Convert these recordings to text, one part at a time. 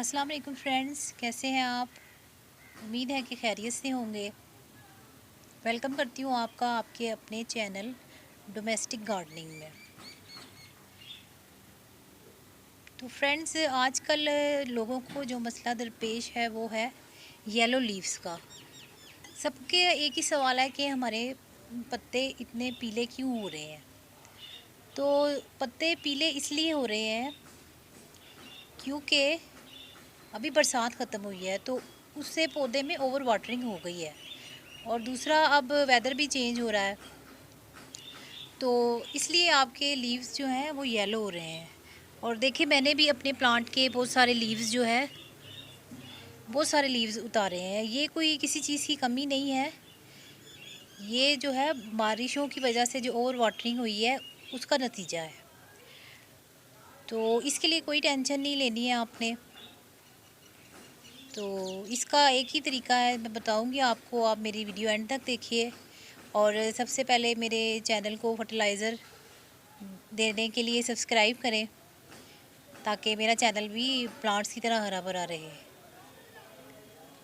अस्सलाम वालेकुम फ्रेंड्स, कैसे हैं आप? उम्मीद है कि खैरियत से होंगे। वेलकम करती हूँ आपका आपके अपने चैनल डोमेस्टिक गार्डनिंग में। तो फ्रेंड्स, आजकल लोगों को जो मसला दरपेश है वो है येलो लीव्स का। सबके एक ही सवाल है कि हमारे पत्ते इतने पीले क्यों हो रहे हैं। तो पत्ते पीले इसलिए हो रहे हैं क्योंकि अभी बरसात ख़त्म हुई है, तो उससे पौधे में ओवर वाटरिंग हो गई है। और दूसरा, अब वेदर भी चेंज हो रहा है, तो इसलिए आपके लीव्स जो हैं वो येलो हो रहे हैं। और देखिए, मैंने भी अपने प्लांट के बहुत सारे लीव्स उतारे हैं। ये कोई किसी चीज़ की कमी नहीं है, ये जो है बारिशों की वजह से जो ओवर वाटरिंग हुई है उसका नतीजा है। तो इसके लिए कोई टेंशन नहीं लेनी है आपने। तो इसका एक ही तरीका है, मैं बताऊंगी आपको। आप मेरी वीडियो एंड तक देखिए और सबसे पहले मेरे चैनल को फर्टिलाइज़र देने के लिए सब्सक्राइब करें, ताकि मेरा चैनल भी प्लांट्स की तरह हरा भरा रहे।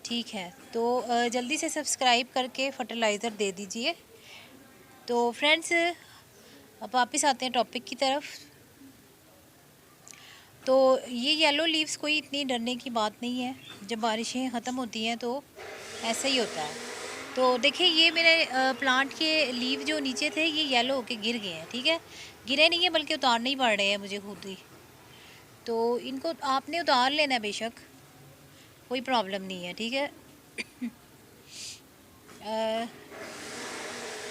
ठीक है, तो जल्दी से सब्सक्राइब करके फर्टिलाइज़र दे दीजिए। तो फ्रेंड्स, अब वापस आते हैं टॉपिक की तरफ। तो ये येलो लीव्स कोई इतनी डरने की बात नहीं है। जब बारिशें ख़त्म होती हैं तो ऐसा ही होता है। तो देखिए, ये मेरे प्लांट के लीव जो नीचे थे ये येलो होके गिर गए हैं। ठीक है, गिरे नहीं है बल्कि उतारने ही पड़ रहे हैं मुझे खुद ही। तो इनको आपने उतार लेना है, बेशक कोई प्रॉब्लम नहीं है। ठीक है,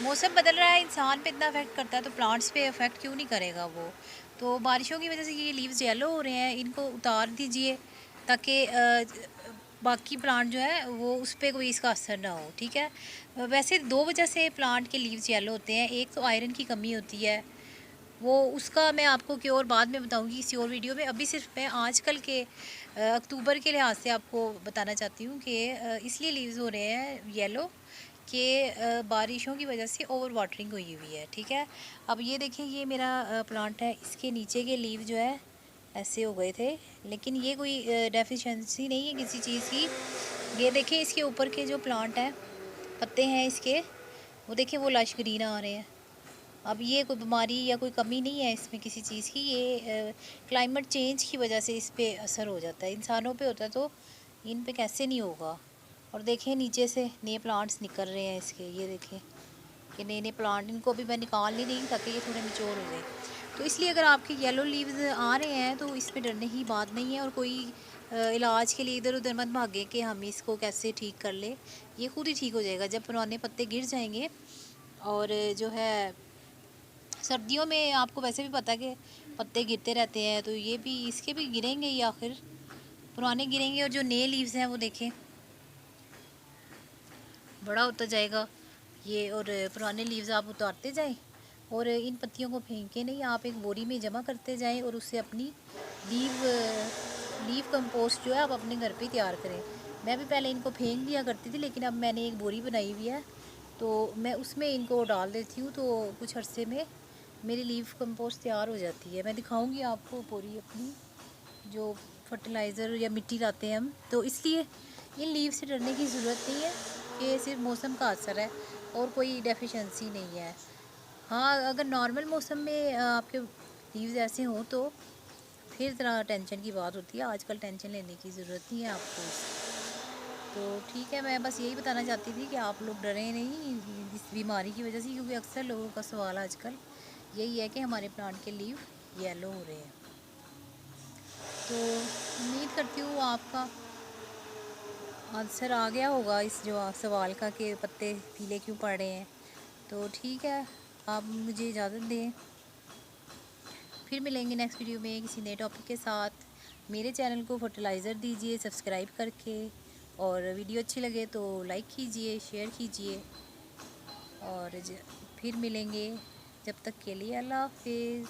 मौसम बदल रहा है, इंसान पे इतना अफेक्ट करता है तो प्लांट्स पे अफेक्ट क्यों नहीं करेगा वो। तो बारिशों की वजह से ये लीव्स येलो हो रहे हैं, इनको उतार दीजिए ताकि बाकी प्लांट जो है वो उस पर कोई इसका असर ना हो। ठीक है, वैसे दो वजह से प्लांट के लीव्स येलो होते हैं। एक तो आयरन की कमी होती है, वो उसका मैं आपको क्योर बाद में बताऊंगी किसी और वीडियो में। अभी सिर्फ मैं आजकल के अक्टूबर के लिहाज से आपको बताना चाहती हूँ कि इसलिए लीव्स हो रहे हैं येलो कि बारिशों की वजह से ओवर वाटरिंग हुई हुई है। ठीक है, अब ये देखिए, ये मेरा प्लांट है, इसके नीचे के लीव जो है ऐसे हो गए थे, लेकिन ये कोई डेफिशिएंसी नहीं है किसी चीज़ की। ये देखिए, इसके ऊपर के जो प्लांट हैं, पत्ते हैं इसके, वो देखिए वो लश ग्रीन आ रहे हैं। अब ये कोई बीमारी या कोई कमी नहीं है इसमें किसी चीज़ की, ये क्लाइमेट चेंज की वजह से इस पे असर हो जाता है। इंसानों पे होता तो इन पे कैसे नहीं होगा। और देखें, नीचे से नए प्लांट्स निकल रहे हैं इसके, ये देखें कि नए नए प्लांट, इनको भी मैं निकाल नहीं रही ताकि ये थोड़े मिच्योर हो जाए। तो इसलिए अगर आपके येलो लीव्स आ रहे हैं तो इसमें डरने की बात नहीं है। और कोई इलाज के लिए इधर उधर मत भागे कि हम इसको कैसे ठीक कर ले, ये खुद ही ठीक हो जाएगा जब पुराने पत्ते गिर जाएंगे। और जो है, सर्दियों में आपको वैसे भी पता है कि पत्ते गिरते रहते हैं, तो ये भी, इसके भी गिरेंगे ही, आखिर पुराने गिरेंगे। और जो नए लीव्स हैं वो देखें बड़ा होता जाएगा ये। और पुराने लीव्स आप उतारते जाएं और इन पत्तियों को फेंके नहीं, आप एक बोरी में जमा करते जाएं और उससे अपनी लीव लीव कंपोस्ट जो है आप अपने घर पे तैयार करें। मैं भी पहले इनको फेंक दिया करती थी, लेकिन अब मैंने एक बोरी बनाई हुई है, तो मैं उसमें इनको डाल देती हूँ, तो कुछ अरसे में मेरी लीव कंपोस्ट तैयार हो जाती है। मैं दिखाऊंगी आपको बोरी अपनी, जो फर्टिलाइज़र या मिट्टी लाते हैं हम। तो इसलिए इन लीव से डरने की ज़रूरत नहीं है, ये सिर्फ मौसम का असर है और कोई डेफिशिएंसी नहीं है। हाँ, अगर नॉर्मल मौसम में आपके लीव्स ऐसे हों तो फिर ज़रा टेंशन की बात होती है। आजकल टेंशन लेने की ज़रूरत नहीं है आपको। तो ठीक है, मैं बस यही बताना चाहती थी कि आप लोग डरें नहीं इस बीमारी की वजह से, क्योंकि अक्सर लोगों का सवाल आजकल यही है कि हमारे प्लांट के लीव येलो हो रहे हैं। तो उम्मीद करती हूँ आपका आंसर आ गया होगा इस जो सवाल का कि पत्ते पीले क्यों पड़ रहे हैं। तो ठीक है, आप मुझे इजाज़त दें, फिर मिलेंगे नेक्स्ट वीडियो में किसी नए टॉपिक के साथ। मेरे चैनल को फर्टिलाइज़र दीजिए सब्सक्राइब करके, और वीडियो अच्छी लगे तो लाइक कीजिए, शेयर कीजिए। और फिर मिलेंगे, जब तक के लिए अल्लाह हाफिज़।